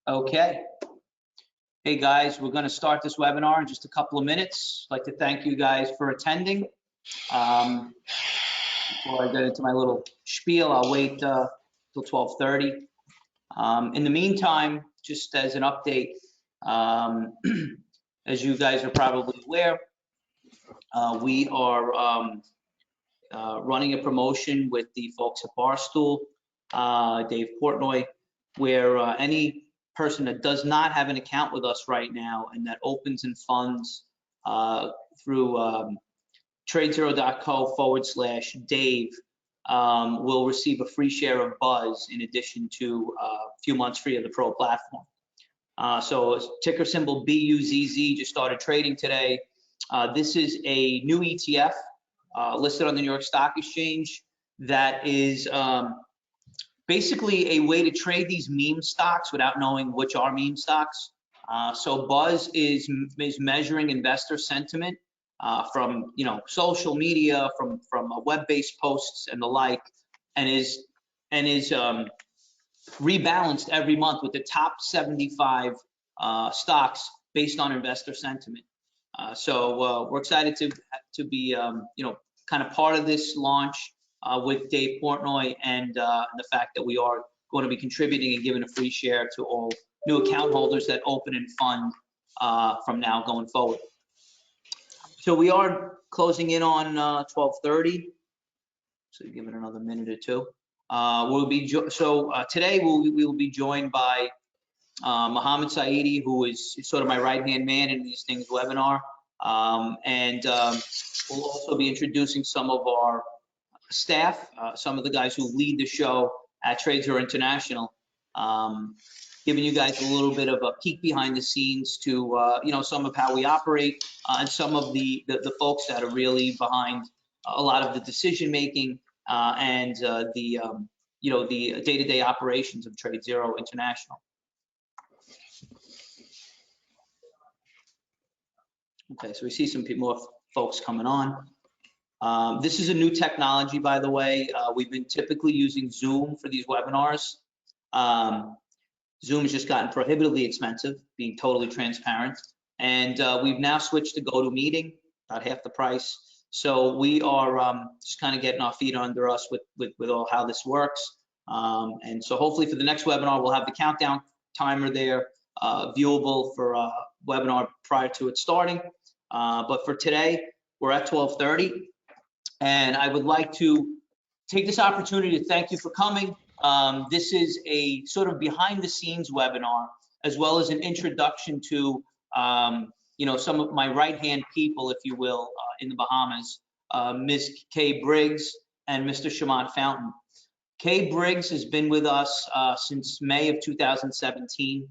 Okay. Hey guys, we're going to start this webinar in just a couple of minutes. I'd like to thank you guys for attending. Before I get into my little spiel, I'll wait till 12:30. In the meantime, just as an update, as you guys are probably aware, we are running a promotion with the folks at Barstool, Dave Portnoy, where any person that does not have an account with us right now and that opens and funds through TradeZero.co/Dave will receive a free share of Buzz in addition to a few months free of the Pro platform. So ticker symbol BUZZ just started trading today. This is a new ETF listed on the New York Stock Exchange that is basically a way to trade these meme stocks without knowing which are meme stocks. So Buzz is measuring investor sentiment from social media, from web-based posts and the like, and is rebalanced every month with the top 75 stocks based on investor sentiment. So we're excited to be kind of part of this launch with Dave Portnoy and the fact that we are going to be contributing and giving a free share to all new account holders that open and fund from now going forward. So we are closing in on 12:30. So give it another minute or two. Today we will be joined by Mohammed Saidi, who is sort of my right-hand man in these things webinar, and we'll also be introducing some of our staff, some of the guys who lead the show at TradeZero International, giving you guys a little bit of a peek behind the scenes to some of how we operate and some of the folks that are really behind a lot of the decision making and the day-to-day operations of TradeZero International. Okay, so we see some more folks coming on. This is a new technology, by the way. We've been typically using Zoom for these webinars. Zoom has just gotten prohibitively expensive, being totally transparent. And we've now switched to GoToMeeting, about half the price. So we are just kind of getting our feet under us with all how this works. And so hopefully for the next webinar, we'll have the countdown timer there, viewable for a webinar prior to it starting. But for today, we're at 12:30. And I would like to take this opportunity to thank you for coming. This is a sort of behind the scenes webinar, as well as an introduction to some of my right-hand people, if you will, in the Bahamas, Ms. Kay Briggs and Mr. Scymont Fountain. Kay Briggs has been with us since May of 2017.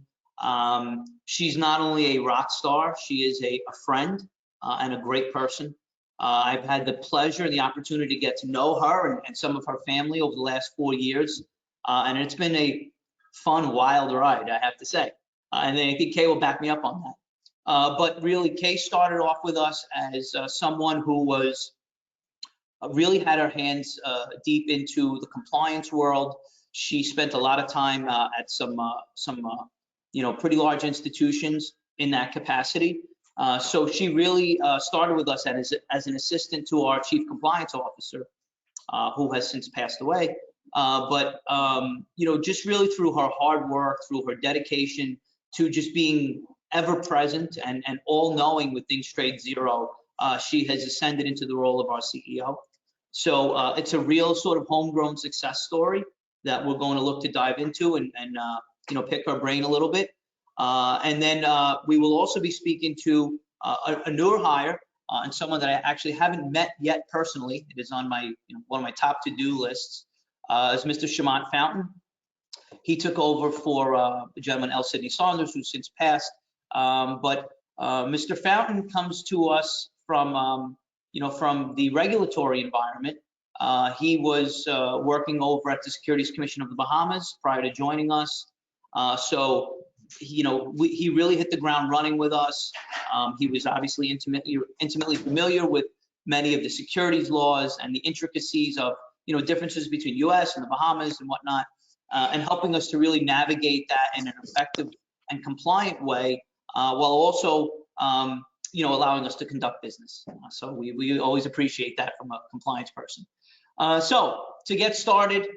She's not only a rock star, she is a friend and a great person. I've had the pleasure and the opportunity to get to know her and some of her family over the last 4 years. And it's been a fun, wild ride, I have to say. And I think Kay will back me up on that. But really, Kay started off with us as someone who was really had her hands deep into the compliance world. She spent a lot of time at some pretty large institutions in that capacity. So she really started with us as an assistant to our chief compliance officer, who has since passed away. But just really through her hard work, through her dedication to just being ever present and all-knowing with things TradeZero, she has ascended into the role of our CEO. So it's a real sort of homegrown success story that we're going to look to dive into and pick her brain a little bit. And then we will also be speaking to a newer hire and someone that I actually haven't met yet personally. It is on my one of my top to-do lists. Is Mr. Scymont Fountain. He took over for the gentleman L. Sidney Saunders, who's since passed. But Mr. Fountain comes to us from the regulatory environment. He was working over at the Securities Commission of the Bahamas prior to joining us. So he really hit the ground running with us. He was obviously intimately familiar with many of the securities laws and the intricacies of differences between U.S. and the Bahamas and whatnot, and helping us to really navigate that in an effective and compliant way, while also allowing us to conduct business. So we always appreciate that from a compliance person. So to get started,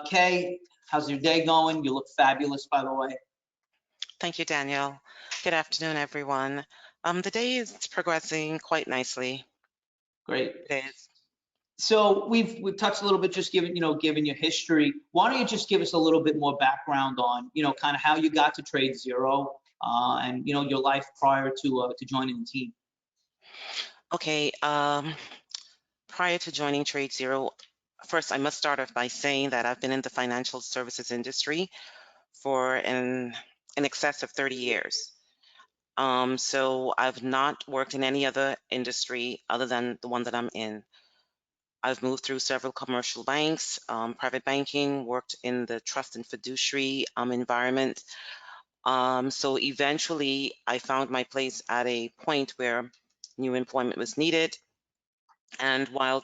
Kay, how's your day going? You look fabulous, by the way. Thank you, Daniel. Good afternoon, everyone. The day is progressing quite nicely. Great. It is. So we've touched a little bit, just given your history. Why don't you just give us a little bit more background on kind of how you got to TradeZero, and your life prior to joining the team. Okay. Prior to joining TradeZero, first I must start off by saying that I've been in the financial services industry for in excess of 30 years. So I've not worked in any other industry other than the one that I'm in. I've moved through several commercial banks, private banking, worked in the trust and fiduciary environment. So eventually I found my place at a point where new employment was needed. And while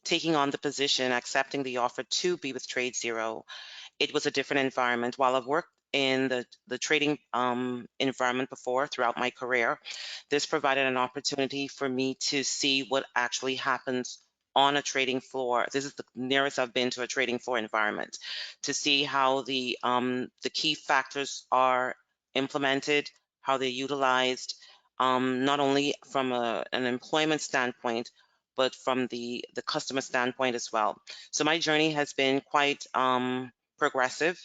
taking on the position, accepting the offer to be with TradeZero, it was a different environment. While I've worked in the trading environment before throughout my career, this provided an opportunity for me to see what actually happens on a trading floor. This is the nearest I've been to a trading floor environment, to see how the key factors are implemented, how they're utilized, not only from an employment standpoint, but from the customer standpoint as well. So my journey has been quite progressive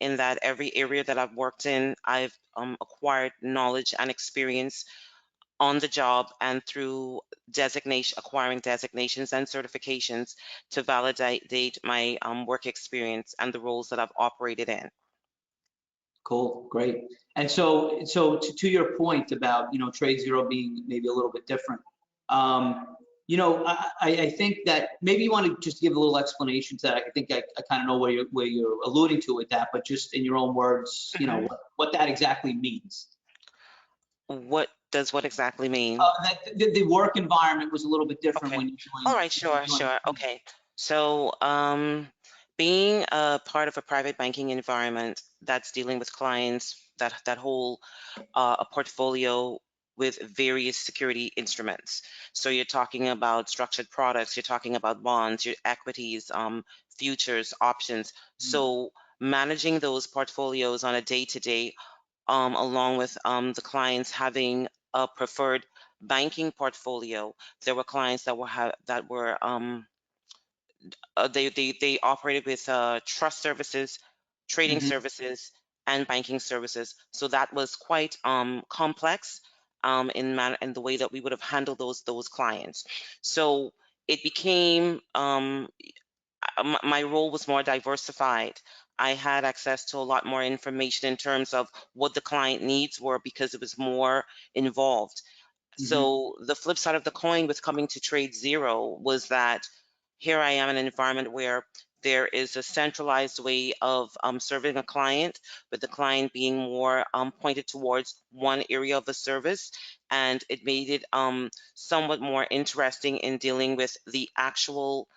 in that every area that I've worked in, I've acquired knowledge and experience on the job and through acquiring designations and certifications to validate my work experience and the roles that I've operated in. Cool, great. And so to your point about TradeZero being maybe a little bit different, I think that maybe you want to just give a little explanation to that. I think I kind of know where you're alluding to with that, but just in your own words, Mhm. what that exactly means. What does what exactly mean? That the work environment was a little bit different Okay. when you All joined. right, sure, sure. Okay. So, being a part of a private banking environment that's dealing with clients that hold a portfolio with various security instruments. So you're talking about structured products, you're talking about bonds, your equities, futures, options. So managing those portfolios on a day-to-day, along with the clients having a preferred banking portfolio. There were clients that they operated with trust services, trading Mhm. services, and banking services. So that was quite complex in the way that we would have handled those clients. So it became my role was more diversified. I had access to a lot more information in terms of what the client needs were because it was more involved. Mhm. So the flip side of the coin with coming to TradeZero was that here I am in an environment where there is a centralized way of serving a client, with the client being more pointed towards one area of the service, and it made it somewhat more interesting in dealing with the actual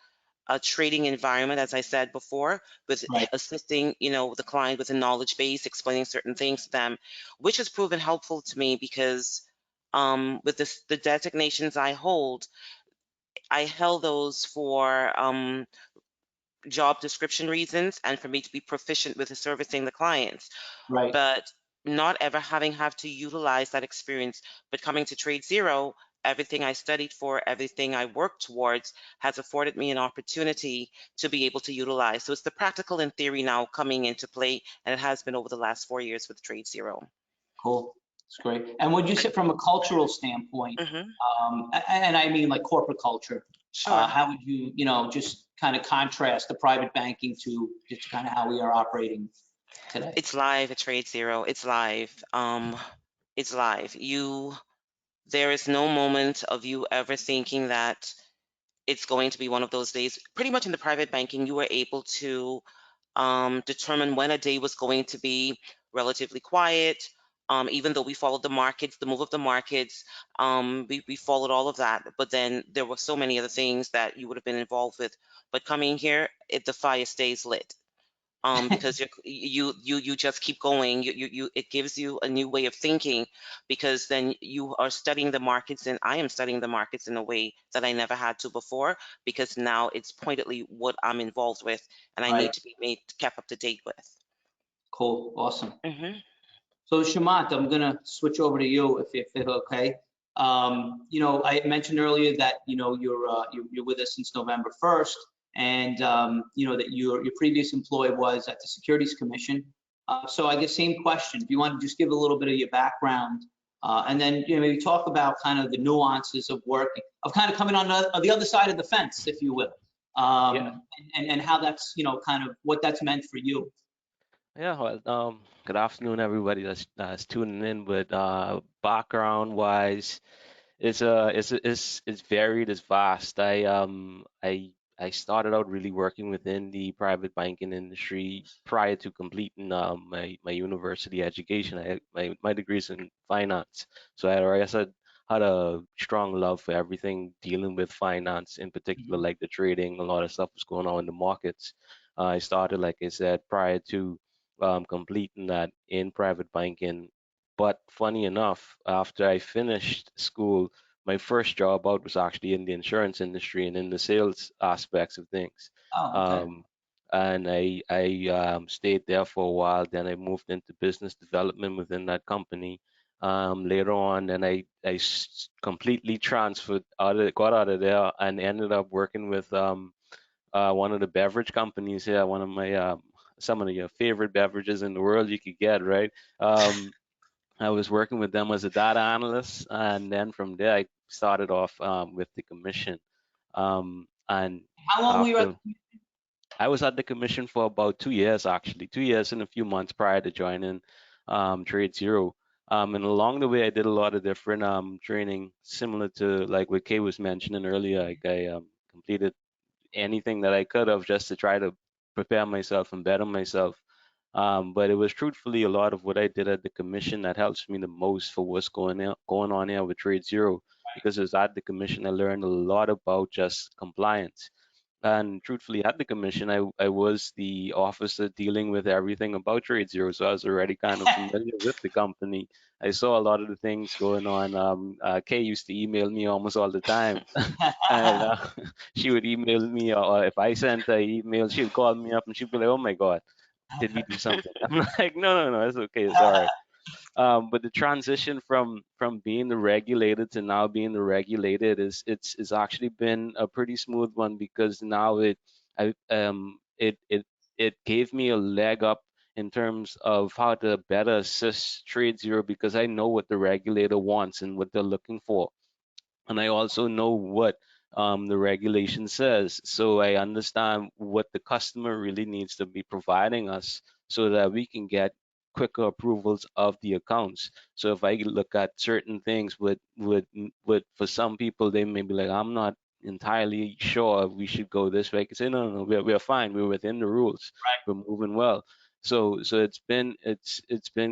trading environment, as I said before, with Right. assisting, the client with a knowledge base, explaining certain things to them, which has proven helpful to me because with the designations I hold, I held those for job description reasons and for me to be proficient with servicing the clients, Right. but not ever having have to utilize that experience. But coming to TradeZero, everything I studied for, everything I worked towards has afforded me an opportunity to be able to utilize. So it's the practical and theory now coming into play, and it has been over the last 4 years with TradeZero. Cool. It's great. And would you say from a cultural standpoint, Mm-hmm. and I mean like corporate culture, Sure. how would you, just kind of contrast the private banking to just kind of how we are operating today? It's live at TradeZero. It's live. It's live. There is no moment of you ever thinking that it's going to be one of those days. Pretty much in the private banking, you were able to determine when a day was going to be relatively quiet. Even though we followed the markets, the move of the markets, we followed all of that. But then there were so many other things that you would have been involved with. But coming here, the fire stays lit. because you just keep going. It gives you a new way of thinking, because then you are studying the markets, and I am studying the markets in a way that I never had to before, because now it's pointedly what I'm involved with and I Right. need to be kept up to date with. Cool. Awesome. Hmm. So Scymont, I'm gonna switch over to you if okay. I mentioned earlier that you're with us since November 1st, and that your previous employee was at the Securities Commission. So I guess same question. If you want to just give a little bit of your background, and then maybe talk about kind of the nuances of work, of kind of coming on the other side of the fence, if you will, Yeah, and how that's kind of what that's meant for you. yeah. Well, good afternoon, everybody that's tuning in. But background-wise, it's varied, it's vast. I started out really working within the private banking industry prior to completing my university education. My degree is in finance, so I guess I had a strong love for everything dealing with finance, in particular, Mhm. like the trading. A lot of stuff was going on in the markets. I started, like I said, prior to completing that in private banking. But funny enough, after I finished school, my first job out was actually in the insurance industry and in the sales aspects of things. Oh, okay. Um, and I stayed there for a while. Then I moved into business development within that company. Later on, and completely got out of there, and ended up working with one of the beverage companies here, one of my some of your favorite beverages in the world you could get, right? I was working with them as a data analyst, and then from there I started off with the commission. And How long were you at? after I was at the commission for about 2 years, actually, 2 years and a few months prior to joining TradeZero. And along the way, I did a lot of different training, similar to like what Kay was mentioning earlier. Like I completed anything that I could have just to try to prepare myself and better myself. But it was truthfully a lot of what I did at the commission that helps me the most for what's going on here with TradeZero. Because as at the commission, I learned a lot about just compliance. And truthfully, at the commission, I was the officer dealing with everything about TradeZero, so I was already kind of familiar with the company. I saw a lot of the things going on. Kay used to email me almost all the time, and she would email me, or if I sent her email, she would call me up and she'd be like, "Oh my God, did we do something?" I'm like, "No, no, no, it's okay, it's all right." But the transition from being the regulated to now being the regulated it's actually been a pretty smooth one, because now it gave me a leg up in terms of how to better assist TradeZero, because I know what the regulator wants and what they're looking for, and I also know what the regulation says. So I understand what the customer really needs to be providing us so that we can get quicker approvals of the accounts. So if I look at certain things with for some people, they may be like, I'm not entirely sure we should go this way. I can say, no, no, no, we're fine. We're within the rules. We're moving well. So it's been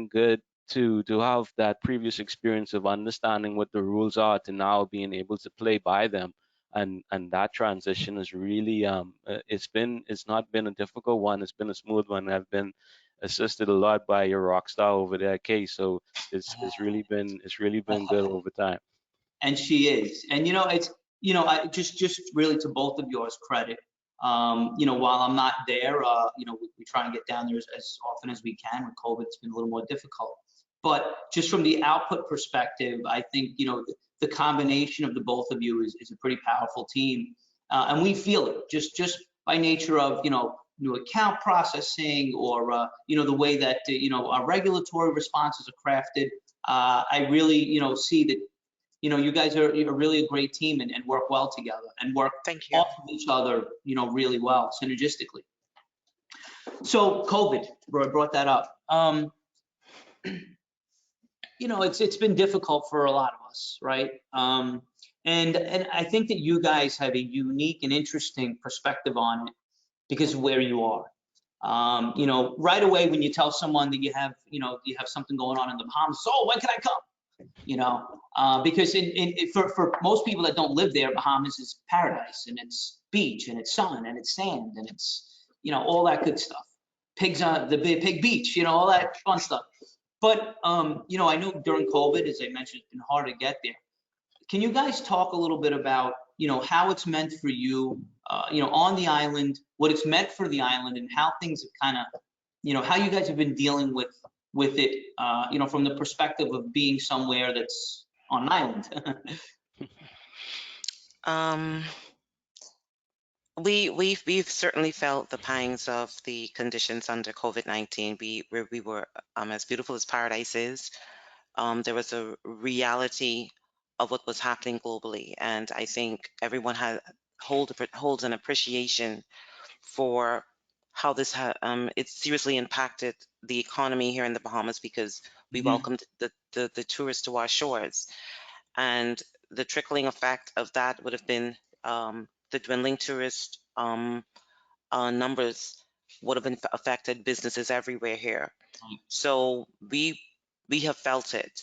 good to have that previous experience of understanding what the rules are to now being able to play by them, and that transition is really it's not been a difficult one. It's been a smooth one. I've been assisted a lot by your rock star over there, Kay. So it's really been good over time. And she is. And it's I just really to both of yours credit. While I'm not there, we try and get down there as often as we can. With COVID, it's been a little more difficult. But just from the output perspective, I think the combination of the both of you is a pretty powerful team, and we feel it just by nature of new account processing, or the way that our regulatory responses are crafted. I really see that you guys are really a great team, and work well together and work Thank you. off of each other, really well, synergistically. So COVID, I brought that up. It's been difficult for a lot of us, right? And I think that you guys have a unique and interesting perspective on it because of where you are. Right away when you tell someone that you have something going on in the Bahamas, so when can I come? Because for most people that don't live there, Bahamas is paradise, and it's beach, and it's sun, and it's sand, and it's all that good stuff. pigs on the pig beach, all that fun stuff. But, I know during COVID, as I mentioned, it's been hard to get there. Can you guys talk a little bit about, how it's meant for you, on the island, what it's meant for the island, and how things have kind of, how you guys have been dealing with it, from the perspective of being somewhere that's on an island? Um, we've certainly felt the pangs of the conditions under COVID-19. We were, as beautiful as paradise is, there was a reality of what was happening globally, and I think everyone holds an appreciation for how it seriously impacted the economy here in the Bahamas, because we welcomed the tourists to our shores, and the trickling effect of that would have been the dwindling tourist numbers would have affected businesses everywhere here. So we have felt it.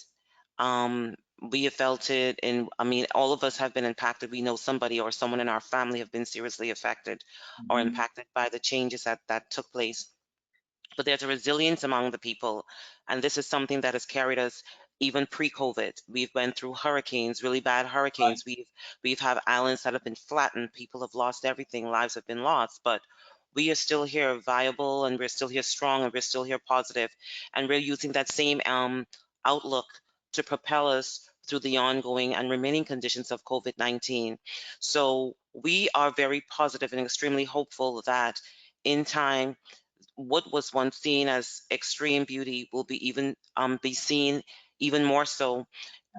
We have felt it, and I mean, all of us have been impacted. We know somebody or someone in our family have been seriously affected or impacted by the changes that took place. But there's a resilience among the people, and this is something that has carried us even pre-COVID. We've been through hurricanes, really bad hurricanes. We've had islands that have been flattened. People have lost everything. Lives have been lost, but we are still here viable, and we're still here strong, and we're still here positive, and we're using that same outlook to propel us through the ongoing and remaining conditions of COVID-19. So we are very positive and extremely hopeful that in time, what was once seen as extreme beauty will be seen even more so,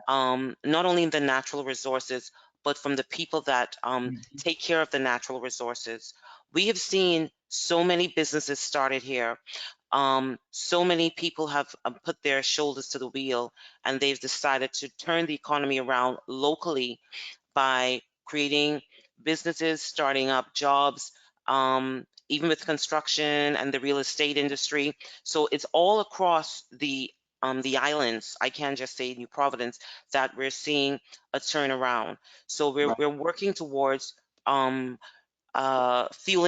not only in the natural resources, but from the people that take care of the natural resources. We have seen so many businesses started here. So many people have put their shoulders to the wheel, and they've decided to turn the economy around locally by creating businesses, starting up jobs, even with construction and the real estate industry. So it's all across the islands. I can't just say New Providence, that we're seeing a turnaround. So we're working towards fueling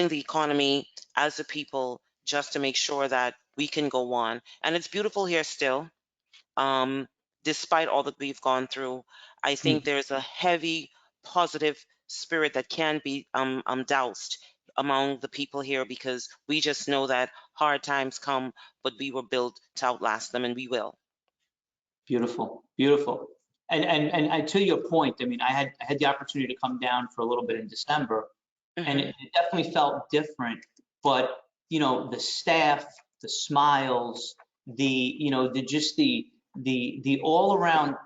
the economy as a people, just to make sure that we can go on. And it's beautiful here still. Um, Despite all that we've gone through, I think there's a heavy positive spirit that can be doused among the people here, because we just know that hard times come, but we were built to outlast them, and we will. Beautiful, beautiful. And to your point, I mean, I had the opportunity to come down for a little bit in December, and it definitely felt different. But the staff, the smiles, the all around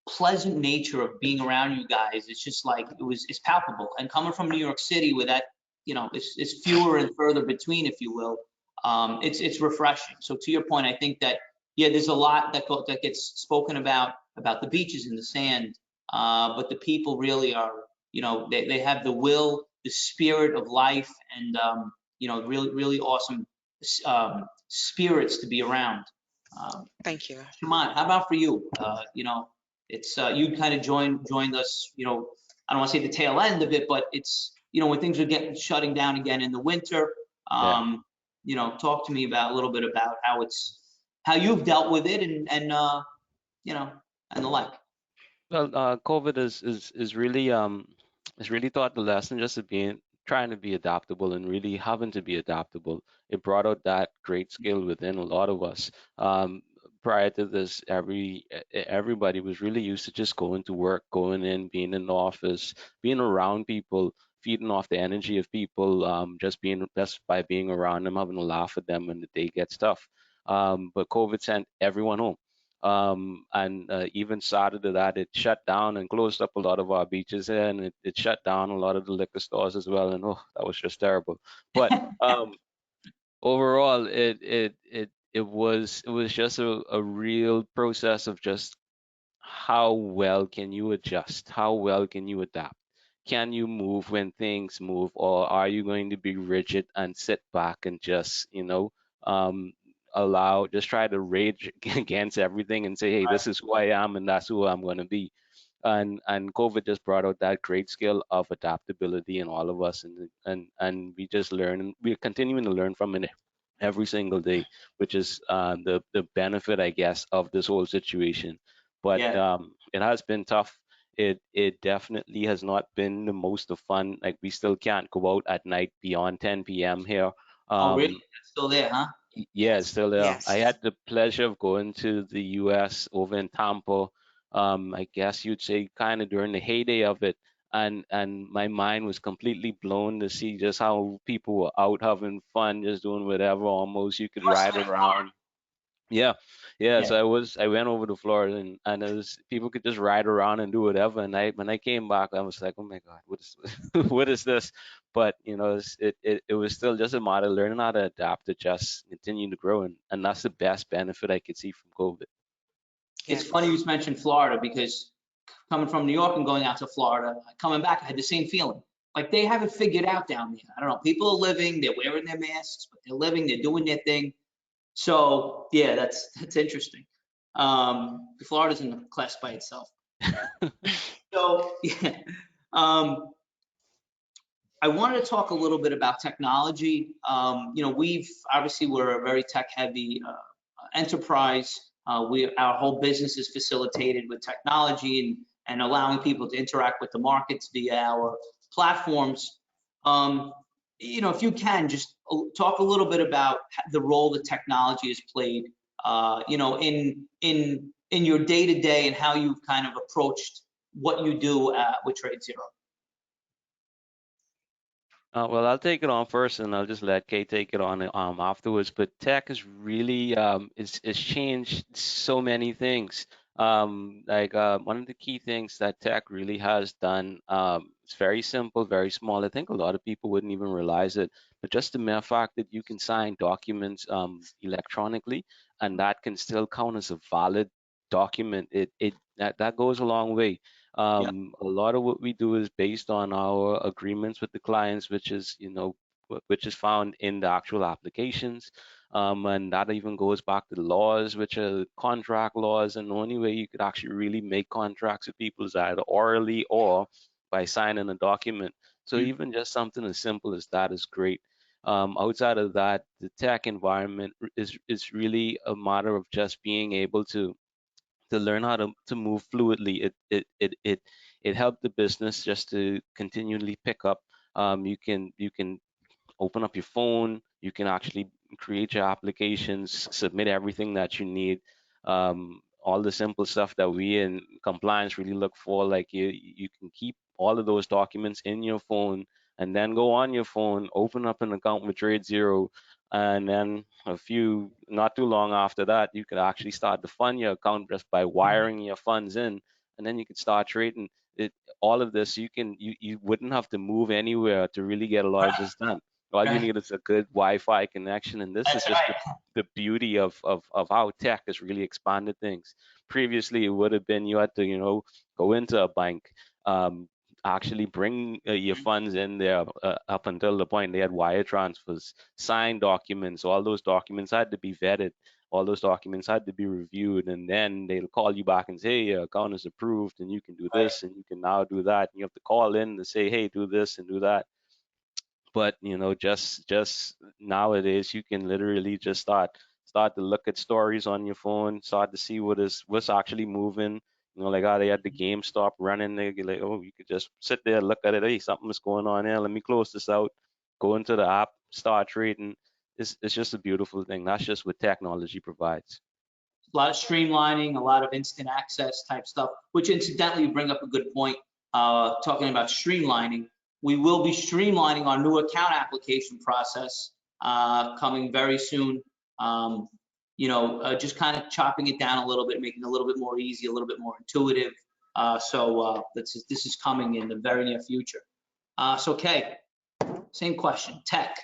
pleasant nature of being around you guys, it's just like it's palpable. And coming from New York City, where that it's fewer and further between, if you will, it's refreshing. So to your point, I think that there's a lot that gets spoken about the beaches and the sand, but the people really are, they have the will, the spirit of life, and really awesome spirits to be around. Thank you. Scymont, how about for you? It's you kind of joined us. I don't want to say the tail end of it, but it's when things are shutting down again in the winter. Talk to me about a little bit about how you've dealt with it, and and the like. Well, COVID is really it's really taught the lesson just of trying to be adaptable and really having to be adaptable. It brought out that great skill within a lot of us. Prior to this, everybody was really used to just going to work, going in, being in the office, being around people, feeding off the energy of people, just by being around them, having a laugh at them when the day gets tough. But COVID sent everyone home. And even started to that, it shut down and closed up a lot of our beaches here, and it shut down a lot of the liquor stores as well. And oh, that was just terrible. But overall, it was just a real process of just how well can you adjust, how well can you adapt, can you move when things move, or are you going to be rigid and sit back and just um, just try to rage against everything and say, hey, this is who I am and that's who I'm going to be. And COVID just brought out that great skill of adaptability in all of us, and we just learn, and we're continuing to learn from it every single day, which is the benefit, I guess, of this whole situation. But Yeah. it has been tough. It definitely has not been the most of fun. Like we still can't go out at night beyond 10 p.m. here. Oh, really? Um, It's still there, huh? yeah, it's still there. I Yes. had the pleasure of going to the U.S. over in Tampa. I guess you'd say kind of during the heyday of it, and my mind was completely blown to see just how people were out having fun, just doing whatever. Almost you could You must have ride been in Florida. around. Yeah, yeah. Yeah. So I went over to Florida, and it was people could just ride around and do whatever. And when I came back, I was like, oh my God, what is what is this? But it was still just a matter of learning how to adapt to just continue to grow, and that's the best benefit I could see from COVID. It's Yes. funny you mentioned Florida because coming from New York and going out to Florida, coming back, I had the same feeling. Like they have it figured out down there. I don't know. People are living, they're wearing their masks, but they're living, they're doing their thing. So yeah, that's interesting. Florida's in a class by itself. So yeah, I wanted to talk a little bit about technology. We've obviously we're a very tech heavy enterprise. Our whole business is facilitated with technology and allowing people to interact with the markets via our platforms. If you can just talk a little bit about the role that technology has played, in your day to day and how you've kind of approached what you do with TradeZero. Well, I'll take it on first, and I'll just let Kay take it on afterwards. But tech has really it's changed so many things. One of the key things that tech really has done, it's very simple, very small. I think a lot of people wouldn't even realize it, but just the mere fact that you can sign documents electronically, and that can still count as a valid document. That goes a long way. Yeah. A lot of what we do is based on our agreements with the clients, which is, which is found in the actual applications. And that even goes back to the laws, which are contract laws. And the only way you could actually really make contracts with people is either orally or by signing a document. So Mm. even just something as simple as that is great. Outside of that, the tech environment is really a matter of just being able to learn how to move fluidly. It helped the business just to continually pick up. You can open up your phone. You can actually create your applications, submit everything that you need. All the simple stuff that we in compliance really look for, like you can keep all of those documents in your phone and then go on your phone, open up an account with TradeZero, and then not too long after that, you could actually start to fund your account just by wiring your funds in, and then you could start trading. It all of this you wouldn't have to move anywhere to really get a lot of this done. All you Right. need is a good Wi-Fi connection, and this is That's just right. the beauty of how tech has really expanded things. Previously, it would have been you had to, go into a bank, um, actually bring your funds in there up until the point they had wire transfers, signed documents. All those documents had to be vetted. All those documents had to be reviewed, and then they'll call you back and say, hey, your account is approved, and you can do Right. this, and you can now do that. And you have to call in to say, hey, do this and do that. But just nowadays you can literally just start to look at stories on your phone, start to see what's actually moving. Like how they had the GameStop running, they like, oh, you could just sit there, look at it, hey, something's going on here, let me close this out, go into the app, start trading. It's just a beautiful thing. That's just what technology provides. A lot of streamlining, a lot of instant access type stuff, which incidentally you bring up a good point, talking about streamlining. We will be streamlining our new account application process coming very soon. Just kind of chopping it down a little bit, making it a little bit more easy, a little bit more intuitive. This is coming in the very near future. Kay, same question. Tech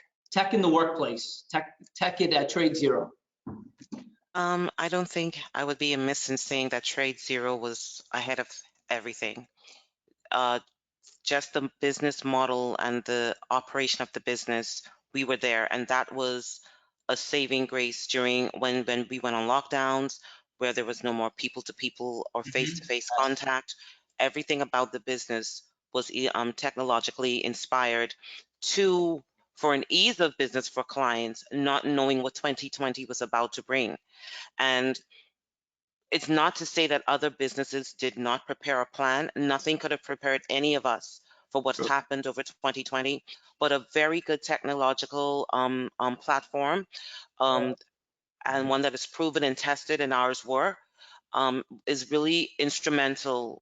in the workplace, tech at TradeZero. I don't think I would be amiss in saying that TradeZero was ahead of everything. Uh, just the business model and the operation of the business, we were there, and that was a saving grace during when we went on lockdowns, where there was no more people to people or face to face contact. Everything about the business was technologically inspired to for an ease of business for clients, not knowing what 2020 was about to bring. And it's not to say that other businesses did not prepare a plan. Nothing could have prepared any of us for what's True. happened over 2020, but a very good technological platform, and one that is proven and tested, and ours were, is really instrumental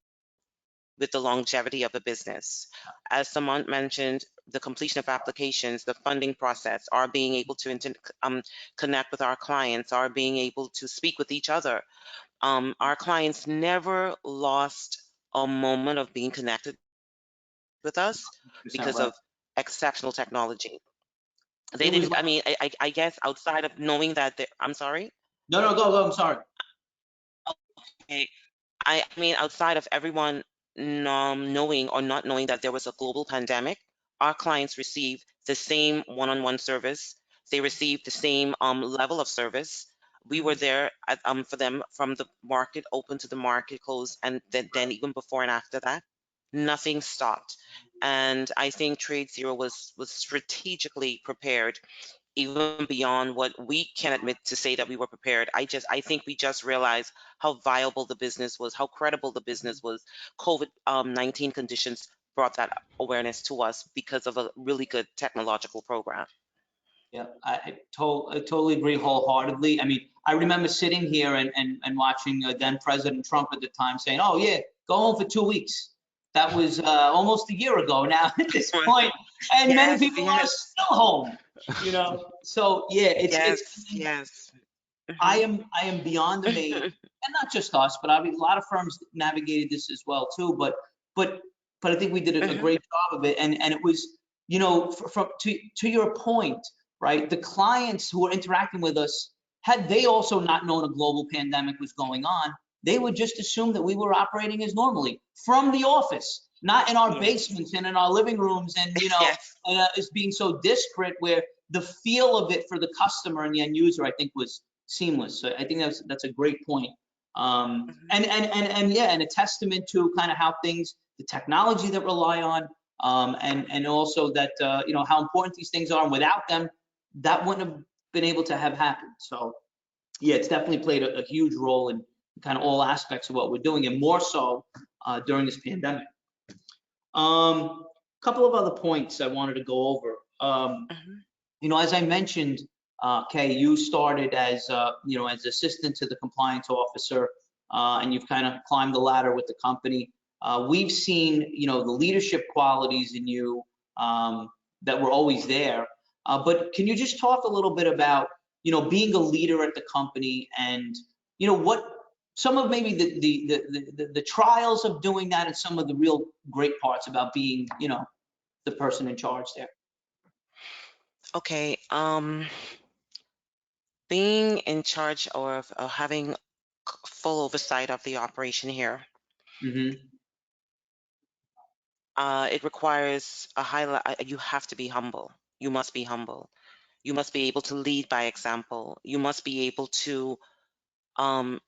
with the longevity of the business. As Scymont mentioned, the completion of applications, the funding process, our being able to connect with our clients, our being able to speak with each other. Our clients never lost a moment of being connected with us 100% because right. of exceptional technology. They It was didn't, I mean, I guess outside of knowing that, I'm sorry? no, go, I'm sorry. Okay. I mean, outside of everyone knowing or not knowing that there was a global pandemic, our clients received the same one-on-one service. They received the same level of service. We were there for them from the market open to the market close, and then even before and after that, nothing stopped. And I think TradeZero was strategically prepared even beyond what we can admit to say that we were prepared. I think we just realized how viable the business was, how credible the business was. COVID-19 conditions brought that awareness to us because of a really good technological program. Yeah, I totally agree wholeheartedly. I mean, I remember sitting here and watching then President Trump at the time saying, "Oh yeah, go home for 2 weeks." That was almost a year ago now at this point, and many Yes, people are yes, still home. So yeah, it's. yes, yes. I am beyond amazed, and not just us, but I mean, a lot of firms navigated this as well too. But I think we did a Mhm. great job of it, and it was, from to your point, right? The clients who were interacting with us, had they also not known a global pandemic was going on, they would just assume that we were operating as normally from the office, not in our Yes, basements and in our living rooms, and yes. it's being so disparate where the feel of it for the customer and the end user, I think, was seamless. So I think that's a great point. Mhm. And yeah, and a testament to kind of how things, the technology that rely on, and also that how important these things are, and without them, that wouldn't have been able to have happened. So yeah, it's definitely played a huge role in kind of all aspects of what we're doing, and more so during this pandemic. Couple of other points I wanted to go over. Mhm. As I mentioned, Kay, you started as as assistant to the compliance officer, and you've kind of climbed the ladder with the company. We've seen, the leadership qualities in you that were always there. But can you just talk a little bit about, being a leader at the company, and what some of maybe the trials of doing that, and some of the real great parts about being, the person in charge there. Okay. Being in charge or having full oversight of the operation here, Mm-hmm. it requires you have to be humble. You must be humble. You must be able to lead by example. You must be able to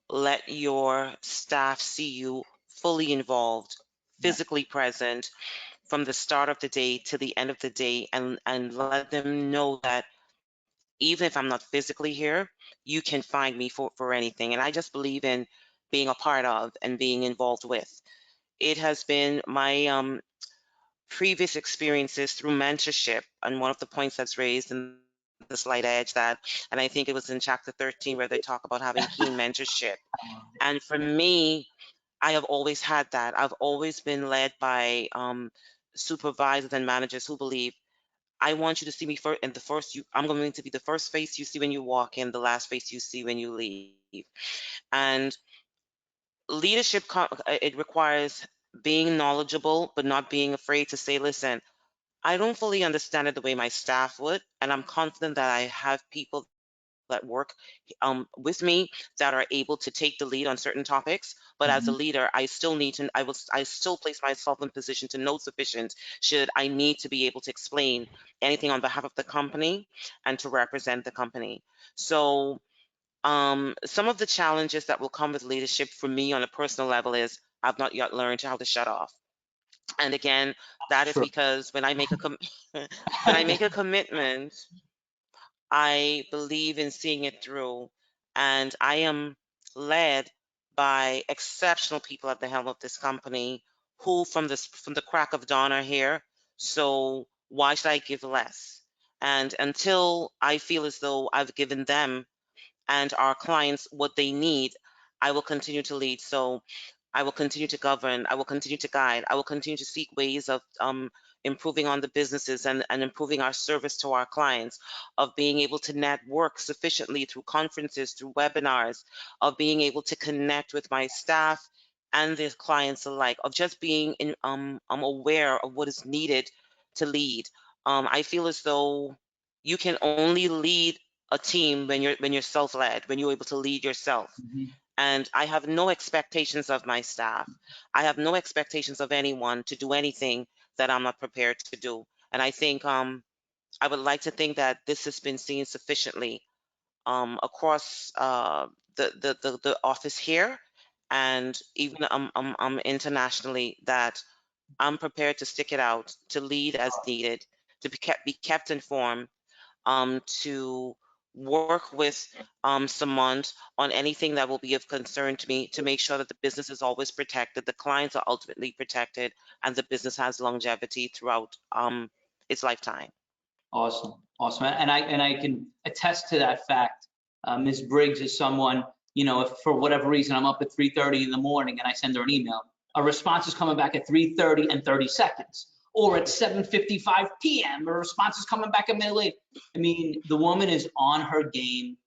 let your staff see you fully involved, Yeah. physically present from the start of the day to the end of the day, and let them know that even if I'm not physically here, you can find me for anything. And I just believe in being a part of and being involved with. It has been my previous experiences through mentorship, and one of the points that's raised in the slight edge that, and I think it was in chapter 13 where they talk about having keen mentorship. And for me, I have always had that. I've always been led by supervisors and managers who believe I want you to see me first, and I'm going to be the first face you see when you walk in, the last face you see when you leave. And leadership, it requires being knowledgeable, but not being afraid to say, listen, I don't fully understand it the way my staff would, and I'm confident that I have people that work with me that are able to take the lead on certain topics. But as a Mhm. leader, I still need to, I still place myself in position to know sufficient should I need to be able to explain anything on behalf of the company and to represent the company. So some of the challenges that will come with leadership for me on a personal level is I've not yet learned how to shut off. And again, that is Sure. because when I make a when I make a commitment, I believe in seeing it through, and I am led by exceptional people at the helm of this company who from the crack of dawn are here. So why should I give less? And until I feel as though I've given them and our clients what they need, I will continue to lead. So I will continue to govern, I will continue to guide, I will continue to seek ways of improving on the businesses and improving our service to our clients, of being able to network sufficiently through conferences, through webinars, of being able to connect with my staff and the clients alike, of just being I'm aware of what is needed to lead. I feel as though you can only lead a team when you're self-led, when you're able to lead yourself. Mhm. And I have no expectations of my staff. I have no expectations of anyone to do anything that I'm not prepared to do. And I think I would like to think that this has been seen sufficiently across the office here, and even internationally, that I'm prepared to stick it out, to lead as needed, to be kept informed, to work with Scymont on anything that will be of concern to me, to make sure that the business is always protected, the clients are ultimately protected, and the business has longevity throughout its lifetime. Awesome, awesome, and I can attest to that fact. Ms. Briggs is someone, you know, if for whatever reason I'm up at 3:30 in the morning and I send her an email, a response is coming back at 3:30 and 30 seconds, or at 7:55 p.m. a response is coming back a minute late. I mean, the woman is on her game.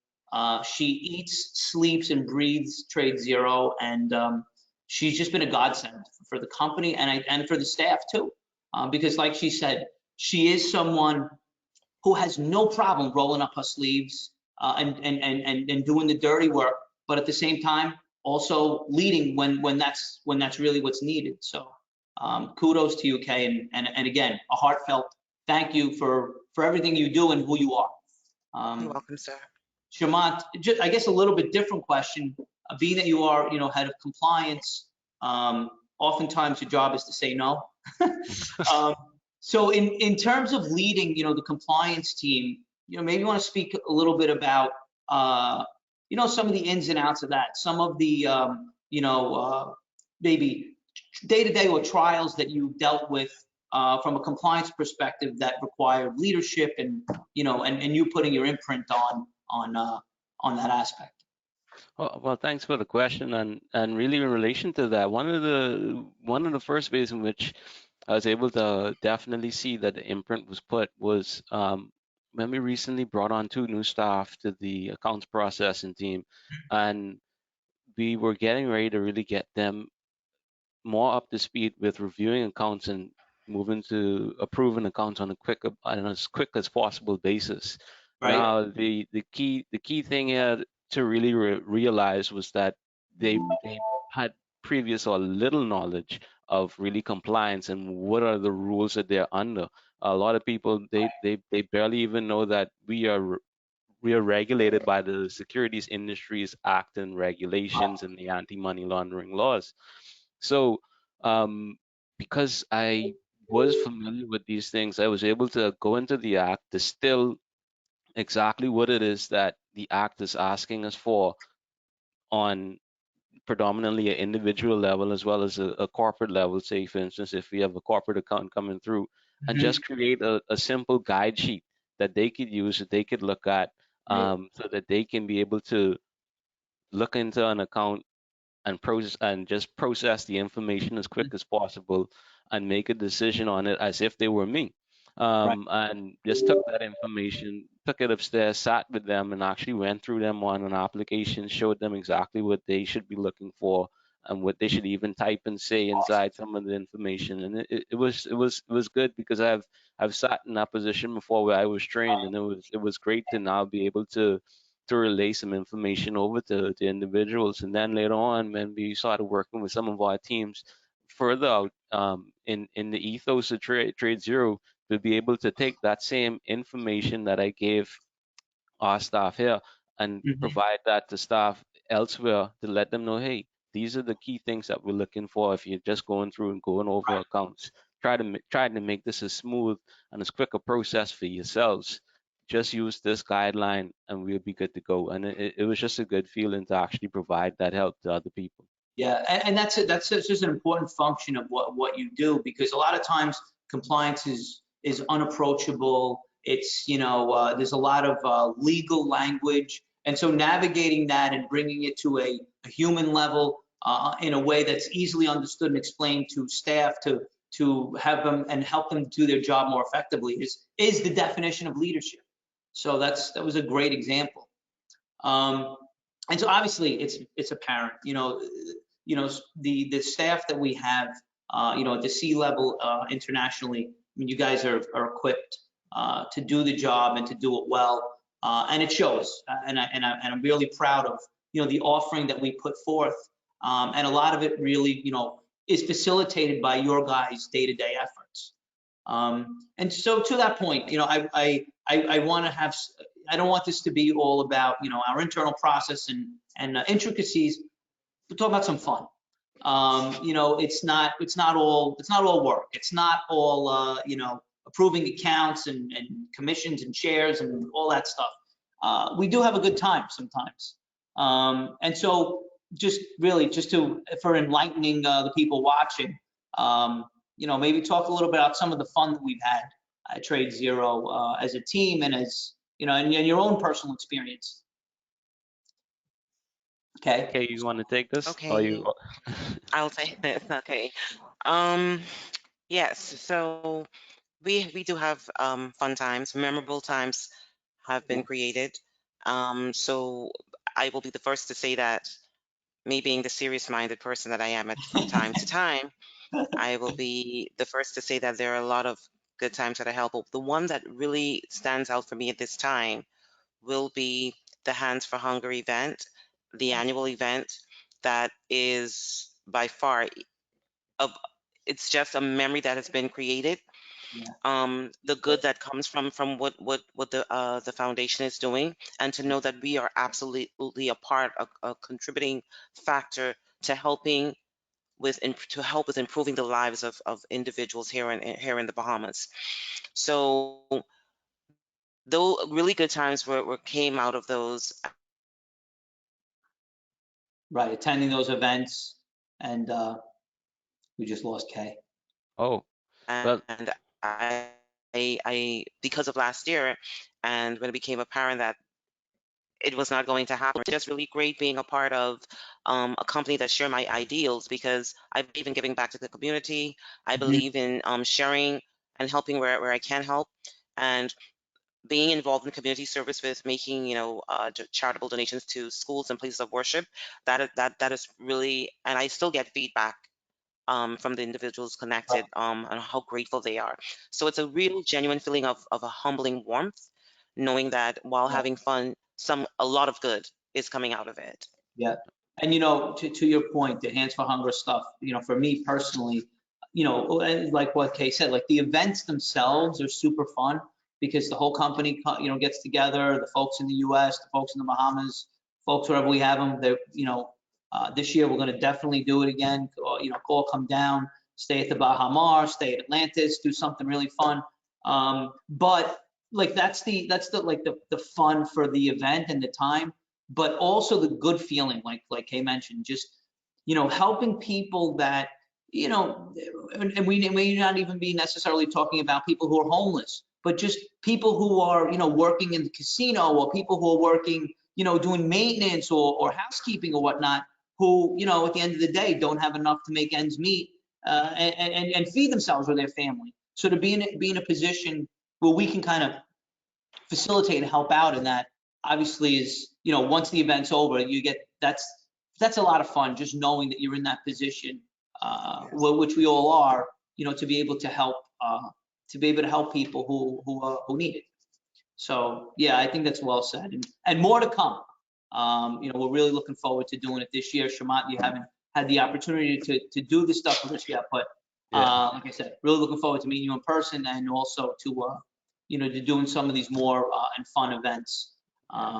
She eats, sleeps, and breathes TradeZero, and she's just been a godsend for the company and for the staff too, because like she said, she is someone who has no problem rolling up her sleeves and doing the dirty work, but at the same time also leading when that's really what's needed. So kudos to you, Kay, and again, a heartfelt thank you for everything you do and who you are. You're welcome, sir. Scymont, just, I guess a little bit different question. Being that you are, you know, head of compliance, oftentimes your job is to say no. um, so in terms of leading, you know, the compliance team, you know, maybe you want to speak a little bit about, you know, some of the ins and outs of that, some of the, you know, maybe day-to-day or trials that you dealt with from a compliance perspective that required leadership and, you know, and you putting your imprint on that aspect. Well, thanks for the question, and really in relation to that, one of the first ways in which I was able to definitely see that the imprint was put was when we recently brought on 2 new staff to the accounts processing team, and we were getting ready to really get them more up to speed with reviewing accounts and moving to approving accounts on as quick as possible basis. Right. Now, the key thing here to really realize was that they had previous or little knowledge of really compliance and what are the rules that they're under. A lot of people they barely even know that we are regulated by the Securities Industries Act and regulations and the anti-money laundering laws. So, because I was familiar with these things, I was able to go into the act, distill exactly what it is that the act is asking us for on predominantly an individual level as well as a corporate level. Say, for instance, if we have a corporate account coming through, and just create a simple guide sheet that they could use, that they could look at, so that they can be able to look into an account and process the information as quick as possible and make a decision on it as if they were me. Right. And just took that information, took it upstairs, sat with them, and actually went through them on an application, showed them exactly what they should be looking for and what they should even type and say inside some of the information. And it was good because I've sat in that position before where I was trained, and it was great to now be able to relay some information over to individuals. And then later on, when we started working with some of our teams further out in the ethos of TradeZero, to be able to take that same information that I gave our staff here and provide that to staff elsewhere to let them know, hey, these are the key things that we're looking for. If you're just going through and going over accounts, try to make this as smooth and as quick a process for yourselves. Just use this guideline and we'll be good to go. And it was just a good feeling to actually provide that help to other people. Yeah, and that's it. That's just an important function of what you do, because a lot of times compliance is unapproachable. It's, there's a lot of legal language, and so navigating that and bringing it to a human level in a way that's easily understood and explained to staff to have them and help them do their job more effectively is the definition of leadership. So that was a great example. And so obviously it's apparent, the staff that we have, at the C-level internationally. I mean, you guys are equipped to do the job and to do it well, and it shows. And I'm really proud of the offering that we put forth, and a lot of it really is facilitated by your guys' day-to-day efforts. And so to that point, I want to have. I don't want this to be all about our internal process and intricacies. We'll talk about some fun. It's not all work. It's not all approving accounts and commissions and shares and all that stuff. We do have a good time sometimes. And so just for enlightening the people watching, maybe talk a little bit about some of the fun that we've had at TradeZero as a team and as and your own personal experience. Okay. Okay, you want to take this? Okay. Or you... I'll take this. Okay. Yes. So we do have fun times, memorable times have been created. So I will be the first to say that, me being the serious-minded person that I am from time to time, I will be the first to say that there are a lot of good times that I help. But the one that really stands out for me at this time will be the Hands for Hunger event, the annual event that is by far it's just a memory that has been created. The good that comes from what the foundation is doing, and to know that we are absolutely a part, a contributing factor to help with improving the lives of individuals here in the Bahamas. So though really good times were came out of those. Right, attending those events, and we just lost Kay. Oh, well, And I because of last year, and when it became apparent that it was not going to happen, it's just really great being a part of a company that share my ideals, because I believe in giving back to the community. I believe in sharing and helping where I can help, and being involved in community service with making charitable donations to schools and places of worship. That is really, and I still get feedback from the individuals connected on how grateful they are. So it's a real genuine feeling of a humbling warmth, knowing that while having fun, a lot of good is coming out of it. Yeah, and to your point, the Hands for Hunger stuff, for me personally, and like what Kay said, like the events themselves are super fun, because the whole company gets together, the folks in the US, the folks in the Bahamas, folks wherever we have them. They're this year we're going to definitely do it again. All come down, stay at the Bahamas, stay at Atlantis, do something really fun. But like that's the fun for the event and the time, but also the good feeling, like Kay mentioned, just helping people that and we may not even be necessarily talking about people who are homeless, but just people who are working in the casino, or people who are working doing maintenance or housekeeping or whatnot, who at the end of the day don't have enough to make ends meet and feed themselves or their family. So to be in a position where we can kind of facilitate and help out in that, obviously is once the event's over, you get that's a lot of fun, just knowing that you're in that position, which we all are, to be able to help people who need it. So yeah, I think that's well said, and more to come. We're really looking forward to doing it this year. Scymont, you haven't had the opportunity to do this stuff with us yet, but like I said, really looking forward to meeting you in person, and also to doing some of these more and fun events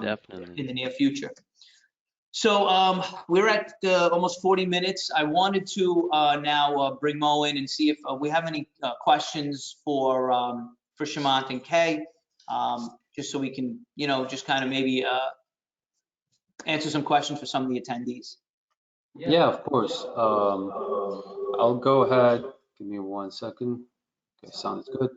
definitely in the near future. So we're at almost 40 minutes. I wanted to now bring Mo in and see if we have any questions for Scymont and Kay, just so we can, just kind of maybe answer some questions for some of the attendees. Yeah, of course. I'll go ahead. Give me 1 second. Okay, sounds good.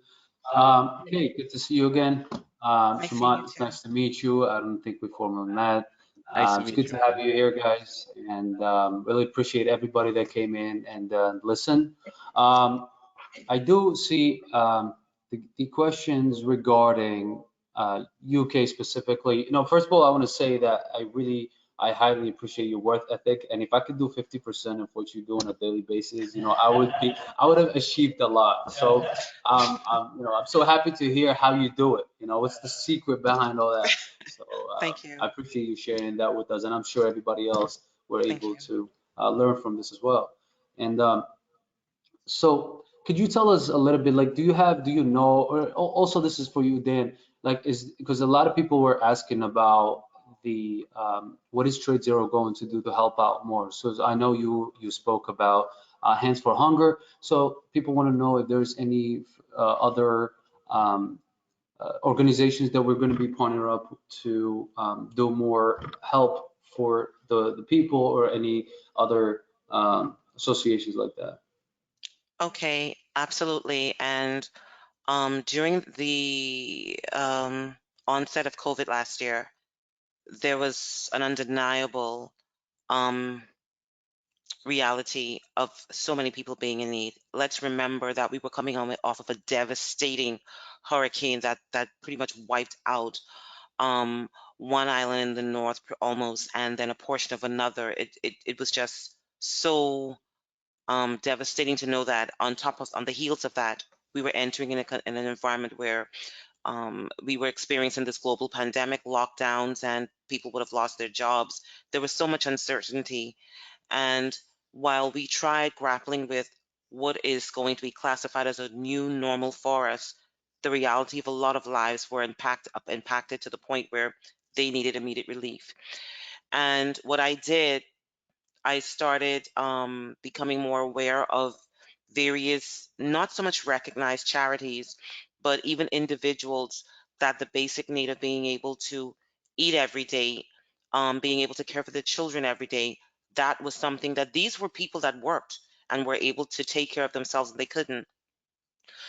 Okay, good to see you again. Nice seeing you Scymont, it's too. nice to meet you. I don't think we formally met. Nice to It's meet good you. to have you here, guys, and really appreciate everybody that came in and listened. I do see the questions regarding UK specifically. First of all, I want to say that I highly appreciate your work ethic, and if I could do 50% of what you do on a daily basis, I would have achieved a lot. So, I'm so happy to hear how you do it. What's the secret behind all that? So, Thank you. I appreciate you sharing that with us, and I'm sure everybody else were Thank able you. to learn from this as well. And so could you tell us a little bit, like, do you know, or also this is for you, Dan, like, because a lot of people were asking about the what is TradeZero going to do to help out more? So I know you spoke about Hands for Hunger. So people want to know if there's any other organizations that we're going to be partnering up to do more help for the people, or any other associations like that. Okay, absolutely. And during the onset of COVID last year, there was an undeniable um, reality of so many people being in need. Let's remember that we were coming off of a devastating hurricane that pretty much wiped out one island in the north almost, and then a portion of another. It was just so devastating to know that on the heels of that, we were entering in an environment where we were experiencing this global pandemic, lockdowns, and people would have lost their jobs. There was so much uncertainty. And while we tried grappling with what is going to be classified as a new normal for us, the reality of a lot of lives were impacted to the point where they needed immediate relief. And what I did, I started becoming more aware of various, not so much recognized charities, but even individuals that the basic need of being able to eat every day, being able to care for their children every day, that was something that these were people that worked and were able to take care of themselves and they couldn't.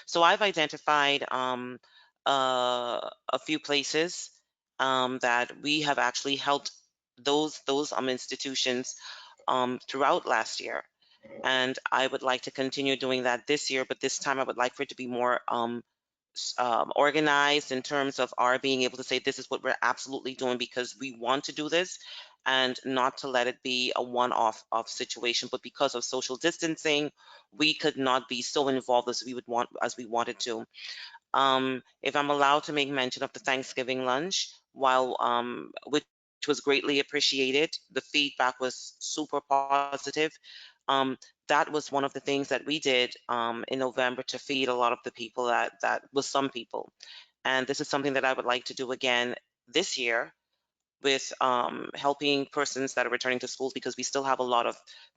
So I've identified a few places that we have actually helped those institutions throughout last year. And I would like to continue doing that this year, but this time I would like for it to be more organized in terms of our being able to say this is what we're absolutely doing because we want to do this, and not to let it be a one-off of situation. But because of social distancing, we could not be so involved as we wanted to. If I'm allowed to make mention of the Thanksgiving lunch, which was greatly appreciated, the feedback was super positive. Um, that was one of the things that we did in November to feed a lot of the people that was some people. And this is something that I would like to do again this year with helping persons that are returning to schools, because we still have a lot of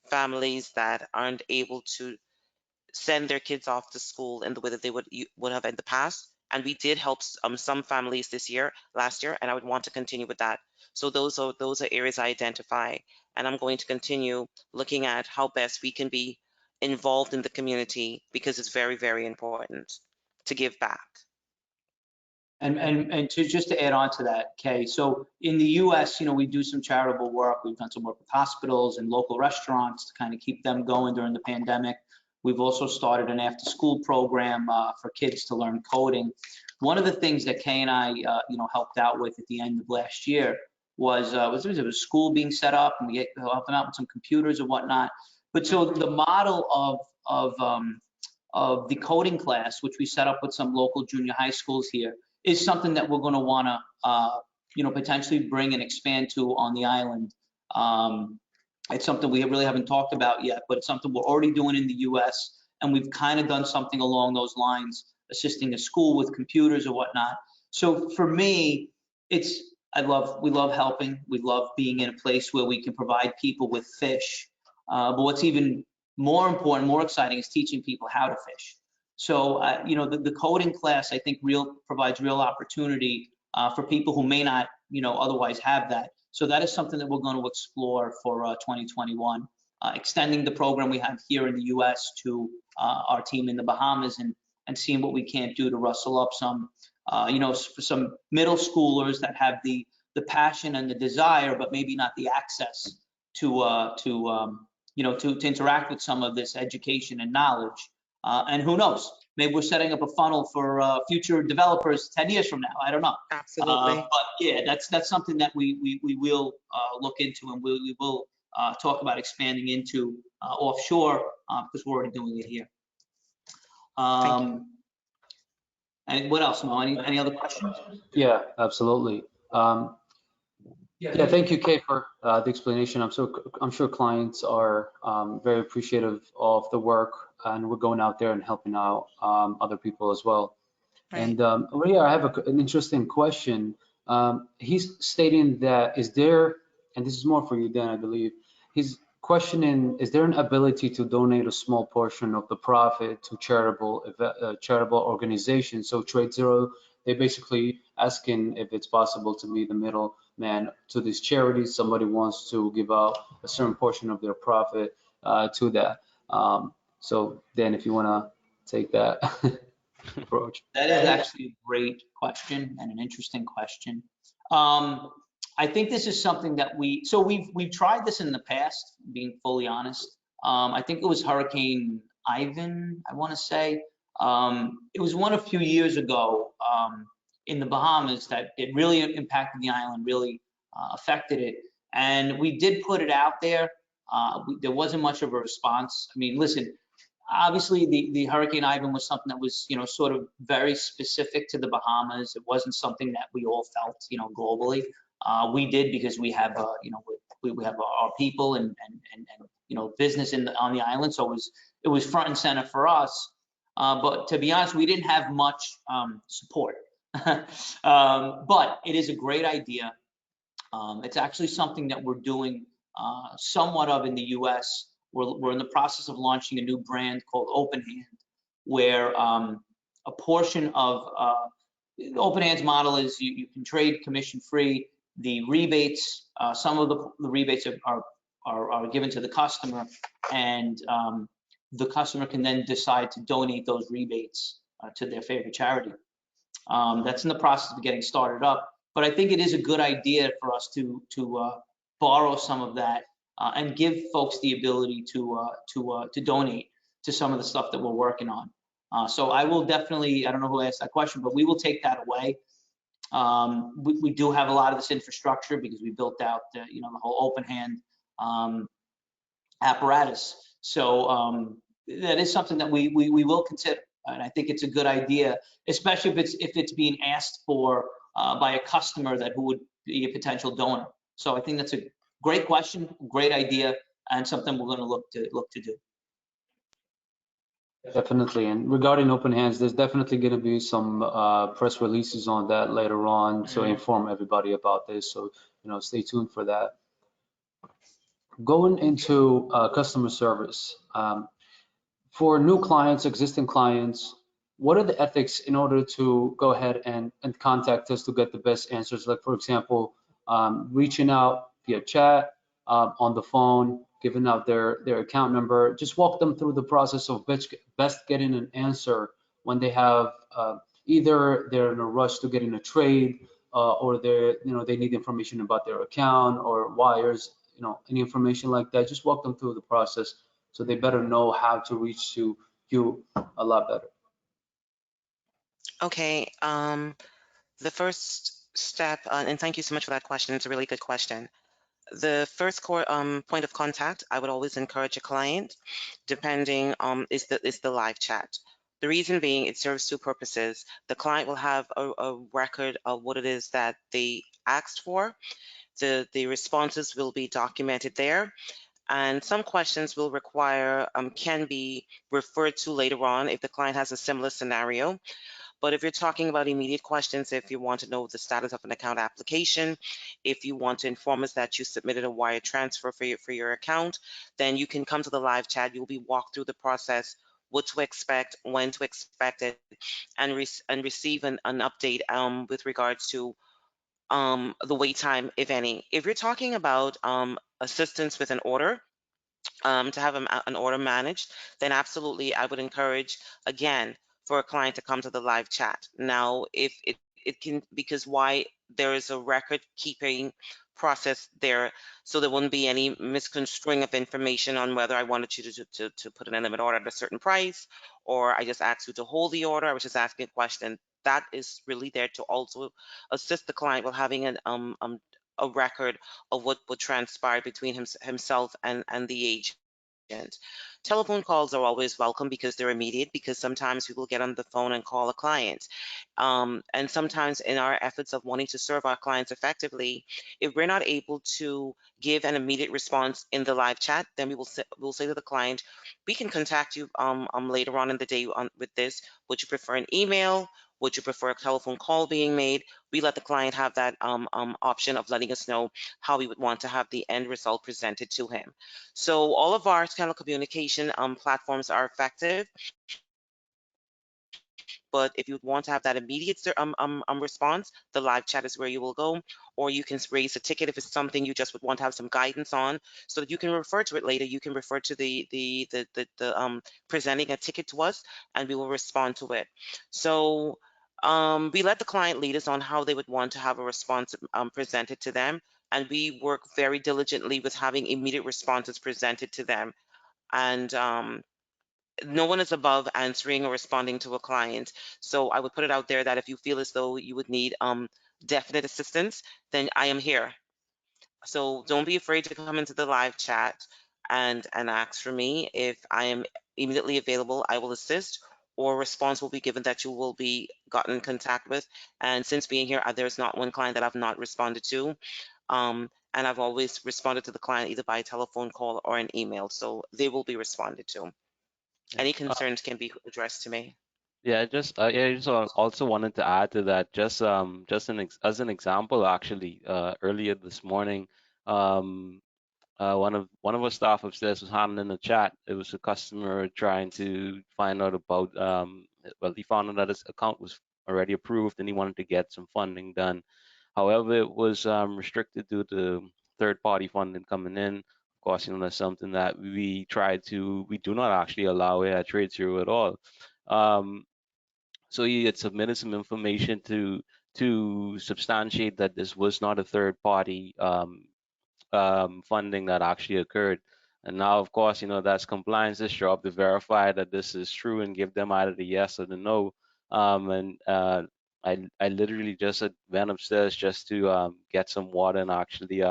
families that aren't able to send their kids off to school in the way that they would have in the past. And we did help some families last year, and I would want to continue with that. So those are areas I identify, and I'm going to continue looking at how best we can be involved in the community, because it's very, very important to give back. And just to add on to that, Kay, so in the US, we do some charitable work. We've done some work with hospitals and local restaurants to kind of keep them going during the pandemic. We've also started an after-school program for kids to learn coding. One of the things that Kay and I, helped out with at the end of last year was there was a school being set up, and we helped them out with some computers and whatnot. But so the model of the coding class, which we set up with some local junior high schools here, is something that we're going to want to, potentially bring and expand to on the island. It's something we really haven't talked about yet, but it's something we're already doing in the US, and we've kind of done something along those lines, assisting a school with computers or whatnot. So for me, it's we love helping. We love being in a place where we can provide people with fish. But what's even more important, more exciting, is teaching people how to fish. So, you know, the coding class, I think, provides real opportunity for people who may not, you know, otherwise have that. So that is something that we're going to explore for 2021, extending the program we have here in the U.S. to our team in the Bahamas, and seeing what we can't do to rustle up some, you know, for some middle schoolers that have the passion and the desire, but maybe not the access to you know, to interact with some of this education and knowledge. And who knows, maybe we're setting up a funnel for future developers 10 years from now. I don't know. Absolutely. But yeah, that's something that we will look into, and we will talk about expanding into offshore, because we're already doing it here. And what else, Mo? Any other questions? Yeah, absolutely. Yeah, thank you, Kay, for the explanation. I'm sure clients are very appreciative of the work, and we're going out there and helping out other people as well. Right. And over here, I have an interesting question. He's stating that and this is more for you, Dan, I believe. He's questioning, is there an ability to donate a small portion of the profit to charitable organizations? So TradeZero, they basically asking if it's possible to be the middleman to these charities. Somebody wants to give out a certain portion of their profit to that. So Dan, if you want to take that approach. That is actually a great question and an interesting question. I think this is something that we've tried this in the past, being fully honest. I think it was Hurricane Ivan, I want to say. It was one a few years ago in the Bahamas that it really impacted the island, really affected it. And we did put it out there. There wasn't much of a response. I mean, listen, obviously the Hurricane Ivan was something that was, you know, sort of very specific to the Bahamas. It wasn't something that we all felt, you know, globally. We did because we have, you know, we have our people and you know, business on the island. So it was front and center for us. But to be honest, we didn't have much support. But it is a great idea. It's actually something that we're doing somewhat of in the U.S. We're in the process of launching a new brand called Open Hand, where a portion of the Open Hand's model is you can trade commission free. The rebates, some of the rebates are given to the customer, and the customer can then decide to donate those rebates to their favorite charity. That's in the process of getting started up, but I think it is a good idea for us to borrow some of that and give folks the ability to donate to some of the stuff that we're working on. So I will definitely, I don't know who asked that question, but we will take that away. We do have a lot of this infrastructure because we built out you know, the whole Open Hand apparatus. So that is something that we will consider, and I think it's a good idea, especially if it's being asked for by a customer who would be a potential donor. So I think that's a great question, great idea, and something we're going to look to do. Definitely. And regarding Open Hands, there's definitely going to be some press releases on that later on to inform everybody about this. So, you know, stay tuned for that. Going into customer service, for new clients, existing clients, what are the ethics in order to go ahead and contact us to get the best answers? Like, for example, reaching out via chat, on the phone, giving out their account number. Just walk them through the process of best getting an answer when they have either they're in a rush to get in a trade, or they need information about their account or wires, you know, any information like that. Just walk them through the process so they better know how to reach to you a lot better. Okay. The first step, and thank you so much for that question. It's a really good question. The first point of contact, I would always encourage a client, depending is the live chat. The reason being, it serves two purposes. The client will have a record of what it is that they asked for. The responses will be documented there, and some questions will require can be referred to later on if the client has a similar scenario. But if you're talking about immediate questions, if you want to know the status of an account application, if you want to inform us that you submitted a wire transfer for your account, then you can come to the live chat. You'll be walked through the process, what to expect, when to expect it, and receive an update with regards to the wait time, if any. If you're talking about assistance with an order, to have an order managed, then absolutely I would encourage, again, for a client to come to the live chat. Now, if it can, because why, there is a record keeping process there, so there wouldn't be any misconstruing of information on whether I wanted you to put in a limit order at a certain price, or I just asked you to hold the order, I was just asking a question. That is really there to also assist the client with having a record of what transpired between himself and the agent. Telephone calls are always welcome because they're immediate, because sometimes people get on the phone and call a client. And sometimes in our efforts of wanting to serve our clients effectively, if we're not able to give an immediate response in the live chat, then we'll say to the client, we can contact you later on in the day with this. Would you prefer an email? Would you prefer a telephone call being made? We let the client have that option of letting us know how we would want to have the end result presented to him. So all of our telecommunication platforms are effective, but if you want to have that immediate response, the live chat is where you will go, or you can raise a ticket if it's something you just would want to have some guidance on, so that you can refer to it later. You can refer to the presenting a ticket to us, and we will respond to it. So we let the client lead us on how they would want to have a response presented to them, and we work very diligently with having immediate responses presented to them. And no one is above answering or responding to a client. So I would put it out there that if you feel as though you would need definite assistance, then I am here. So don't be afraid to come into the live chat and ask for me. If I am immediately available, I will assist, or a response will be given that you will be gotten in contact with. And since being here, there's not one client that I've not responded to. And I've always responded to the client either by a telephone call or an email. So they will be responded to. Any concerns can be addressed to me. I just also wanted to add to that, as an example, actually, earlier this morning, one of our staff upstairs was handling a chat. It was a customer trying to find out about, well, he found out that his account was already approved and he wanted to get some funding done. However, it was restricted due to third-party funding coming in. Of course, that's something that we do not actually allow here at TradeZero at all. So he had submitted some information to substantiate that this was not a third party funding that actually occurred. And now, of course, that's compliance's job to verify that this is true and give them either the yes or the no. I literally just went upstairs just to get some water and actually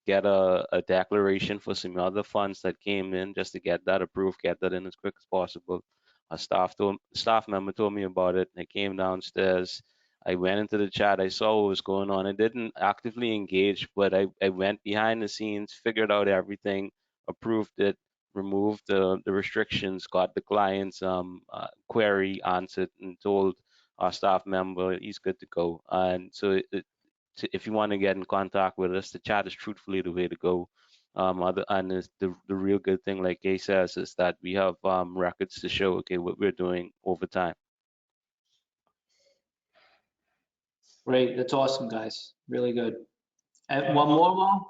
get a declaration for some other funds that came in, just to get that approved, get that in as quick as possible. A staff member told me about it. I came downstairs. I went into the chat. I saw what was going on. I didn't actively engage, but I went behind the scenes, figured out everything, approved it, removed the restrictions, got the client's query answered, and told our staff member he's good to go. And so if you want to get in contact with us, the chat is truthfully the way to go. And the real good thing, like Kay says, is that we have records to show, okay, what we're doing over time. Great, that's awesome, guys. Really good. And one more, Mo?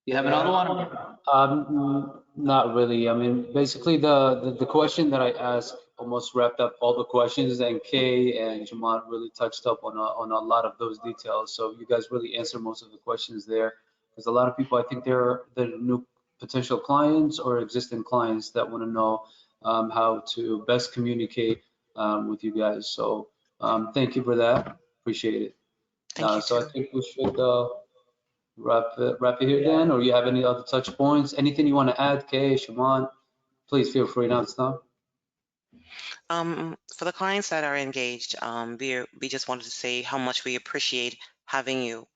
You have another one? Not really. I mean, basically the question that I asked almost wrapped up all the questions, and Kay and Scymont really touched up on a lot of those details. So you guys really answered most of the questions there, because a lot of people, I think they're new potential clients or existing clients that want to know how to best communicate with you guys. So thank you for that. Appreciate it. Thank you. So I think we should wrap it here then, or you have any other touch points? Anything you want to add, Kay, Scymont? Please feel free now. For the clients that are engaged, we just wanted to say how much we appreciate having you,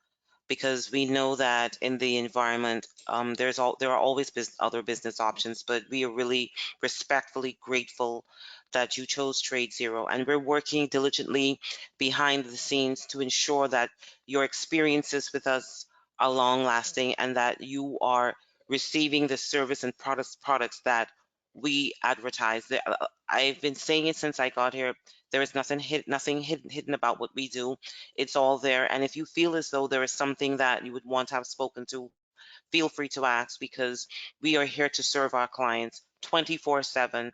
because we know that in the environment, there are always other business options, but we are really respectfully grateful that you chose TradeZero, and we're working diligently behind the scenes to ensure that your experiences with us are long lasting and that you are receiving the service and products that we advertise. I've been saying it since I got here. There is nothing hidden about what we do. It's all there. And if you feel as though there is something that you would want to have spoken to, feel free to ask, because we are here to serve our clients 24/7.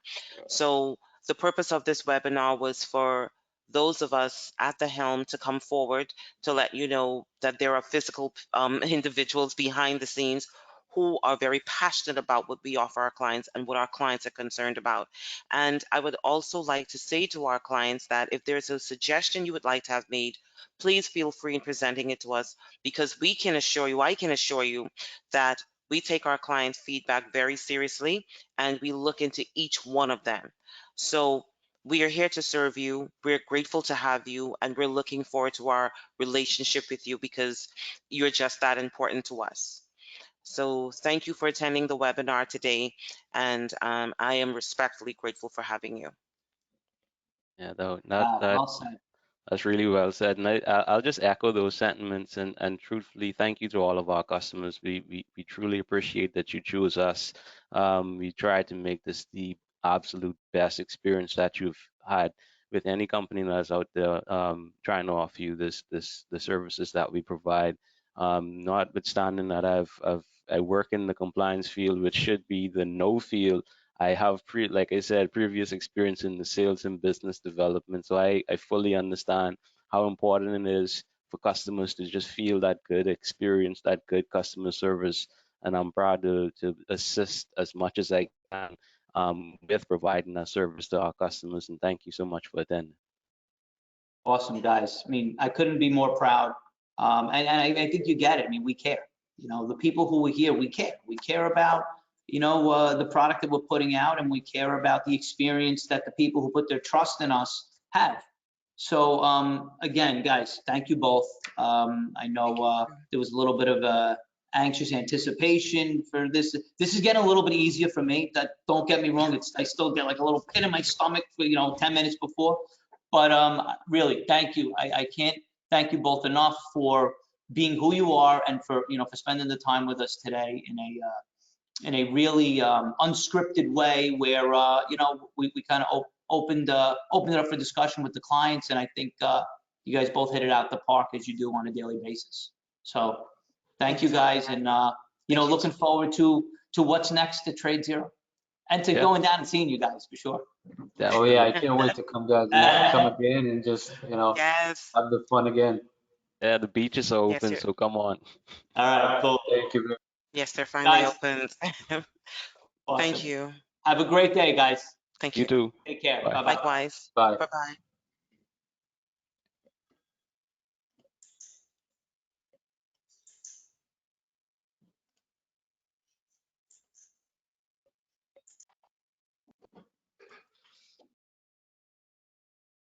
So the purpose of this webinar was for those of us at the helm to come forward to let you know that there are physical individuals behind the scenes who are very passionate about what we offer our clients and what our clients are concerned about. And I would also like to say to our clients that if there's a suggestion you would like to have made, please feel free in presenting it to us, because we can assure you, I can assure you, that we take our clients' feedback very seriously and we look into each one of them. So we are here to serve you. We're grateful to have you, and we're looking forward to our relationship with you because you're just that important to us. So thank you for attending the webinar today, and I am respectfully grateful for having you. Yeah, though, Well said. that's really well said. And I'll just echo those sentiments and truthfully, thank you to all of our customers. We truly appreciate that you choose us. We try to make this the absolute best experience that you've had with any company that's out there trying to offer you the services that we provide. Notwithstanding that I work in the compliance field, which should be the no field. I have, like I said, previous experience in the sales and business development, so I fully understand how important it is for customers to just feel that good experience, that good customer service, and I'm proud to assist as much as I can with providing that service to our customers, and thank you so much for attending. Awesome, guys. I mean, I couldn't be more proud. And I think you get it. I mean, we care. You know, the people who are here, we care. We care about, you know, the product that we're putting out, and we care about the experience that the people who put their trust in us have. So again, guys, thank you both. I know there was a little bit of anxious anticipation for this. This is getting a little bit easier for me. That, don't get me wrong. I still get like a little pit in my stomach for, you know, 10 minutes before. But really, thank you. I can't thank you both enough for being who you are, and for, you know, for spending the time with us today in a really unscripted way, where you know, we kind of opened it up for discussion with the clients, and I think you guys both hit it out the park, as you do on a daily basis. So thank you guys, and you know, looking forward to what's next at TradeZero, and to going down and seeing you guys for sure. Oh yeah, I can't wait to come again and just, you know, Yes. have the fun again. Yeah, the beaches are open, Yes, so come on. All right, cool. Thank you. yes, they're finally Guys, open. awesome. Thank you. Have a great day, guys. Thank You you. too. Take care. Bye. Bye-bye. Likewise. Bye. Bye-bye.